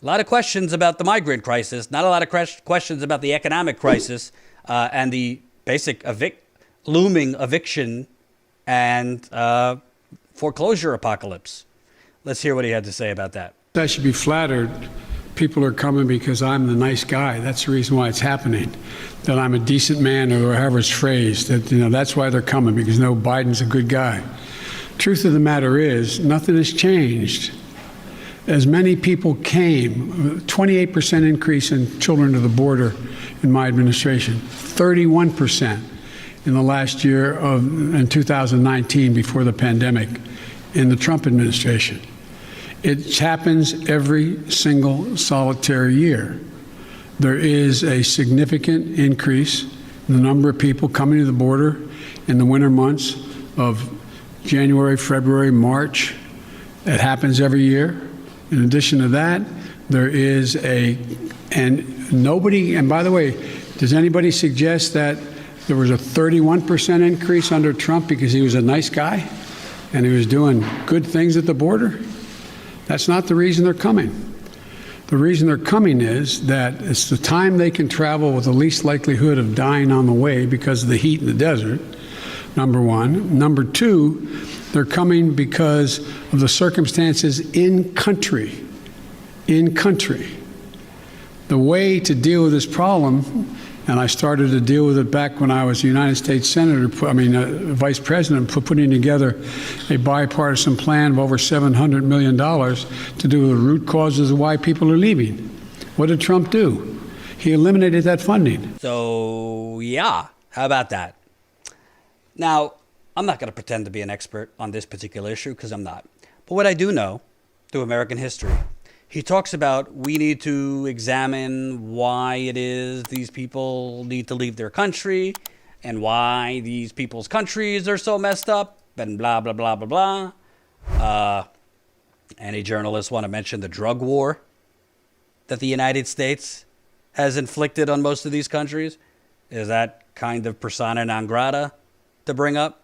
A lot of questions about the migrant crisis, not a lot of questions about the economic crisis and the basic looming eviction and foreclosure apocalypse. Let's hear what he had to say about that. I should be flattered. People are coming because I'm the nice guy. That's the reason why it's happening. That I'm a decent man, or however it's phrased. That's why they're coming, because Biden's a good guy. Truth of the matter is, nothing has changed. As many people came, 28% increase in children to the border in my administration, 31% in the last year in 2019 before the pandemic in the Trump administration. It happens every single solitary year. There is a significant increase in the number of people coming to the border in the winter months of January, February, March. It happens every year. In addition to that, there is and by the way, does anybody suggest that there was a 31% increase under Trump because he was a nice guy and he was doing good things at the border? That's not the reason they're coming. The reason they're coming is that it's the time they can travel with the least likelihood of dying on the way because of the heat in the desert, number one. Number two, they're coming because of the circumstances in country. In country. The way to deal with this problem, and I started to deal with it back when I was United States Vice President, putting together a bipartisan plan of over $700 million to do with the root causes of why people are leaving. What did Trump do? He eliminated that funding. So, yeah, how about that? Now, I'm not going to pretend to be an expert on this particular issue because I'm not. But what I do know through American history, he talks about we need to examine why it is these people need to leave their country and why these people's countries are so messed up and blah, blah, blah, blah, blah. Any journalists want to mention the drug war that the United States has inflicted on most of these countries? Is that kind of persona non grata to bring up?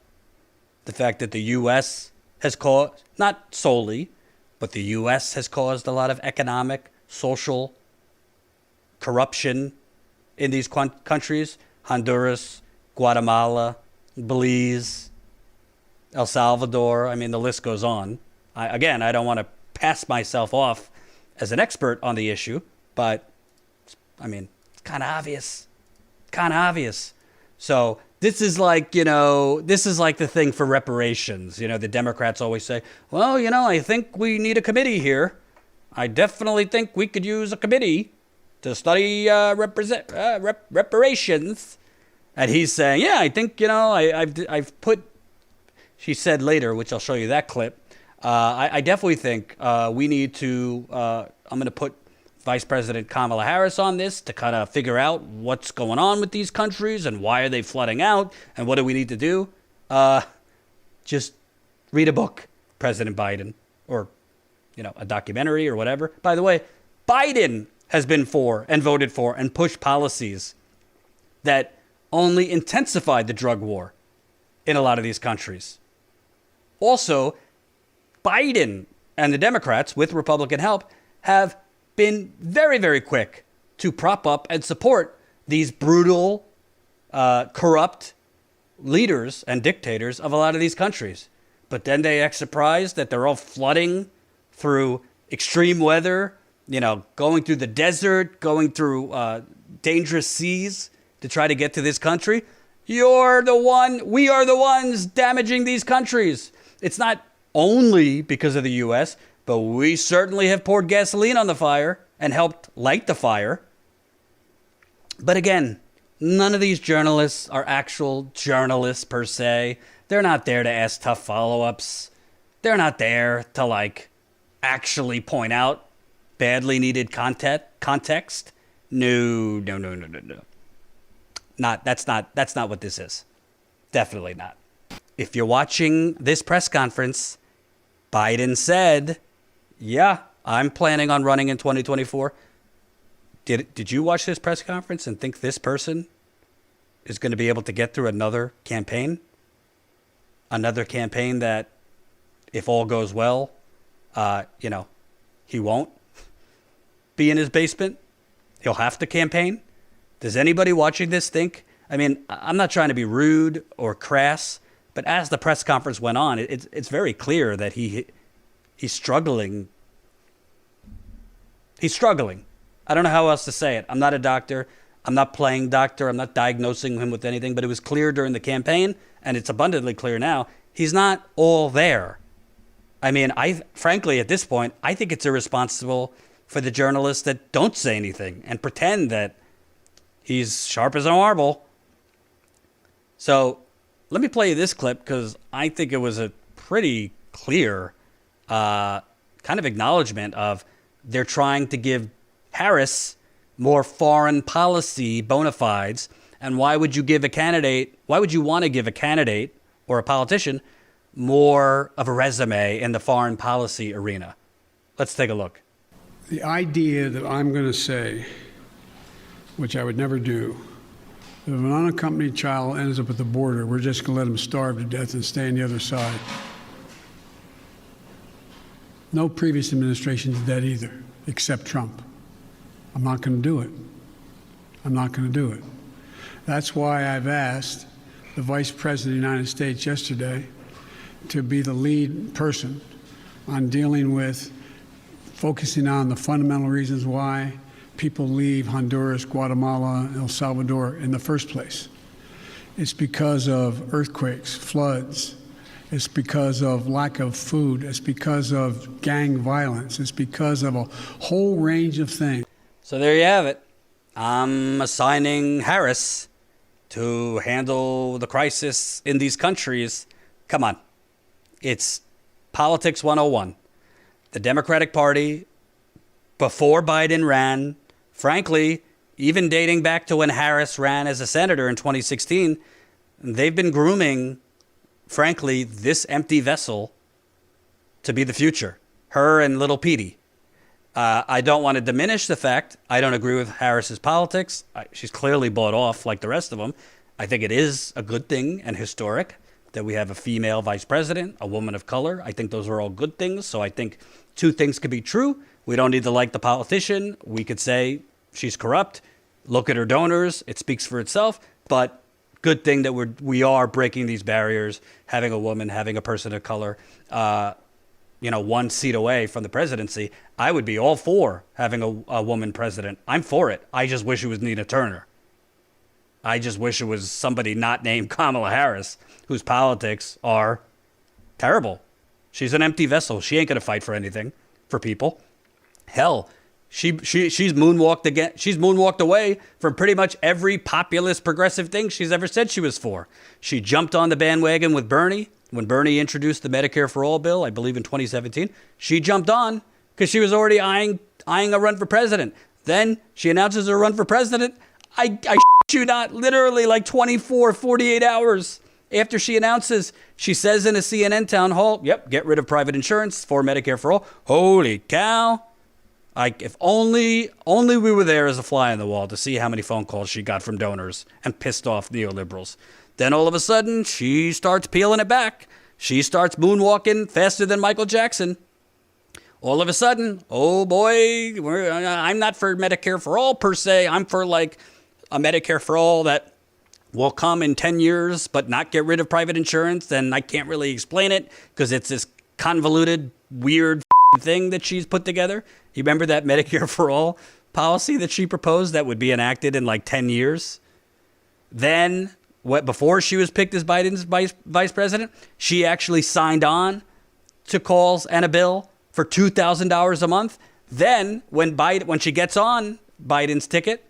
The fact that the U.S. has caused, not solely, but the U.S. has caused a lot of economic, social corruption in these countries. Honduras, Guatemala, Belize, El Salvador. I mean, the list goes on. I don't want to pass myself off as an expert on the issue, but, I mean, it's kind of obvious. Kind of obvious. So this is like the thing for reparations. The Democrats always say, well, I think we need a committee here. I definitely think we could use a committee to study reparations. And he's saying, yeah, I think, I've put, she said later, which I'll show you that clip. I definitely think we need to, I'm going to put Vice President Kamala Harris on this to kind of figure out what's going on with these countries and why are they flooding out and what do we need to do. Just read a book, President Biden, or, a documentary or whatever. By the way, Biden has been for and voted for and pushed policies that only intensified the drug war in a lot of these countries. Also, Biden and the Democrats, with Republican help, have been very, very quick to prop up and support these brutal, corrupt leaders and dictators of a lot of these countries. But then they act surprised that they're all flooding through extreme weather, going through the desert, going through dangerous seas to try to get to this country. We are the ones damaging these countries. It's not only because of the U.S., but we certainly have poured gasoline on the fire and helped light the fire. But again, none of these journalists are actual journalists per se. They're not there to ask tough follow-ups. They're not there to actually point out badly needed context. No. That's not what this is. Definitely not. If you're watching this press conference, Biden said, yeah, I'm planning on running in 2024. Did you watch this press conference and think this person is going to be able to get through another campaign? Another campaign that, if all goes well, he won't. be in his basement. He'll have to campaign. Does anybody watching this think? I mean, I'm not trying to be rude or crass, but as the press conference went on, it's very clear that he's struggling. He's struggling. I don't know how else to say it. I'm not a doctor. I'm not playing doctor. I'm not diagnosing him with anything, but it was clear during the campaign, and it's abundantly clear now, he's not all there. I mean, frankly, at this point, I think it's irresponsible for the journalists that don't say anything and pretend that he's sharp as a marble. So let me play you this clip because I think it was a pretty clear kind of acknowledgement of they're trying to give Harris more foreign policy bona fides. And why would you want to give a candidate or a politician more of a resume in the foreign policy arena? Let's take a look. The idea that I'm going to say, which I would never do, that if an unaccompanied child ends up at the border, we're just going to let him starve to death and stay on the other side. No previous administration did that either, except Trump. I'm not going to do it. I'm not going to do it. That's why I've asked the Vice President of the United States yesterday to be the lead person on dealing with focusing on the fundamental reasons why people leave Honduras, Guatemala, El Salvador in the first place. It's because of earthquakes, floods. It's because of lack of food. It's because of gang violence. It's because of a whole range of things. So there you have it. I'm assigning Harris to handle the crisis in these countries. Come on. It's politics 101. The Democratic Party, before Biden ran, frankly, even dating back to when Harris ran as a senator in 2016, they've been grooming, frankly, this empty vessel to be the future. Her and little Petey. I don't want to diminish the fact I don't agree with Harris's politics. She's clearly bought off like the rest of them. I think it is a good thing and historic that we have a female vice president, a woman of color. I think those are all good things. So I think two things could be true. We don't need to like the politician. We could say she's corrupt. Look at her donors. It speaks for itself. But good thing that we are breaking these barriers, having a woman, having a person of color, one seat away from the presidency. I would be all for having a woman president. I'm for it. I just wish it was Nina Turner. I just wish it was somebody not named Kamala Harris, whose politics are terrible. She's an empty vessel. She ain't going to fight for anything, for people. Hell, she's moonwalked again. She's moonwalked away from pretty much every populist progressive thing she's ever said she was for. She jumped on the bandwagon with Bernie. When Bernie introduced the Medicare for All bill, I believe in 2017, she jumped on because she was already eyeing a run for president. Then she announces her run for president. I you not, literally like 24, 48 hours after she announces, she says in a CNN town hall, yep, get rid of private insurance for Medicare for all. Holy cow. If only we were there as a fly on the wall to see how many phone calls she got from donors and pissed off neoliberals. Then all of a sudden, she starts peeling it back. She starts moonwalking faster than Michael Jackson. All of a sudden, oh boy, I'm not for Medicare for all per se. I'm for like a Medicare for all that will come in 10 years but not get rid of private insurance. And I can't really explain it because it's this convoluted, weird thing that she's put together. You remember that Medicare for all policy that she proposed that would be enacted in like 10 years? Then, before she was picked as Biden's vice president, she actually signed on to calls and a bill for $2,000 a month. Then, when she gets on Biden's ticket,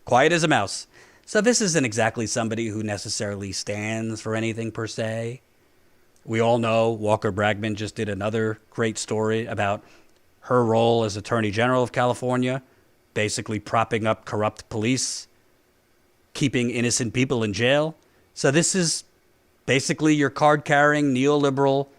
quiet as a mouse. So this isn't exactly somebody who necessarily stands for anything per se. We all know Walker Bragman just did another great story about her role as Attorney General of California, basically propping up corrupt police, keeping innocent people in jail. So this is basically your card-carrying neoliberal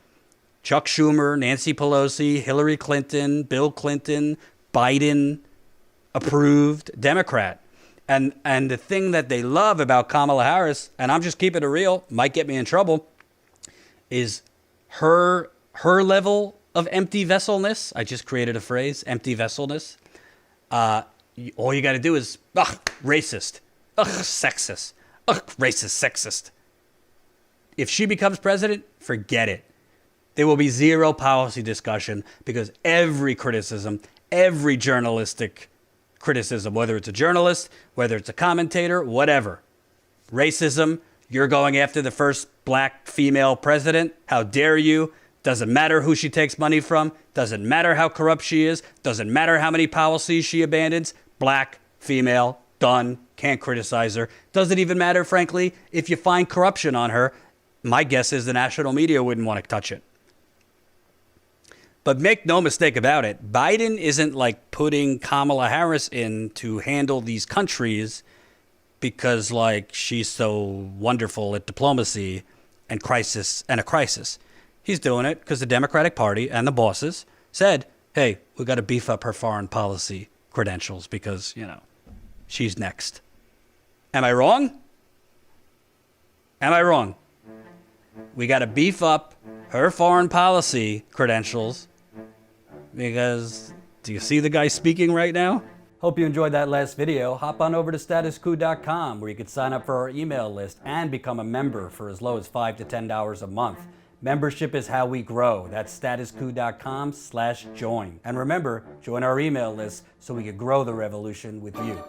Chuck Schumer, Nancy Pelosi, Hillary Clinton, Bill Clinton, Biden-approved Democrat. And the thing that they love about Kamala Harris, and I'm just keeping it real, might get me in trouble, is her level of empty vesselness. I just created a phrase, empty vesselness. All you got to do is, racist, sexist, racist, sexist. If she becomes president, forget it. There will be zero policy discussion because every criticism, every journalistic criticism, whether it's a journalist, whether it's a commentator, whatever, racism, you're going after the first black female president. How dare you? Doesn't matter who she takes money from. Doesn't matter how corrupt she is. Doesn't matter how many policies she abandons. Black, female, done. Can't criticize her. Doesn't even matter, frankly, if you find corruption on her. My guess is the national media wouldn't want to touch it. But make no mistake about it, Biden isn't like putting Kamala Harris in to handle these countries because like she's so wonderful at diplomacy and a crisis. He's doing it because the Democratic Party and the bosses said, hey, we got to beef up her foreign policy credentials because, she's next. Am I wrong? Am I wrong? We got to beef up her foreign policy credentials because do you see the guy speaking right now? Hope you enjoyed that last video. Hop on over to statuscoup.com where you can sign up for our email list and become a member for as low as $5 to $10 a month. Membership is how we grow. That's statuscoup.com/join. And remember, join our email list so we can grow the revolution with you.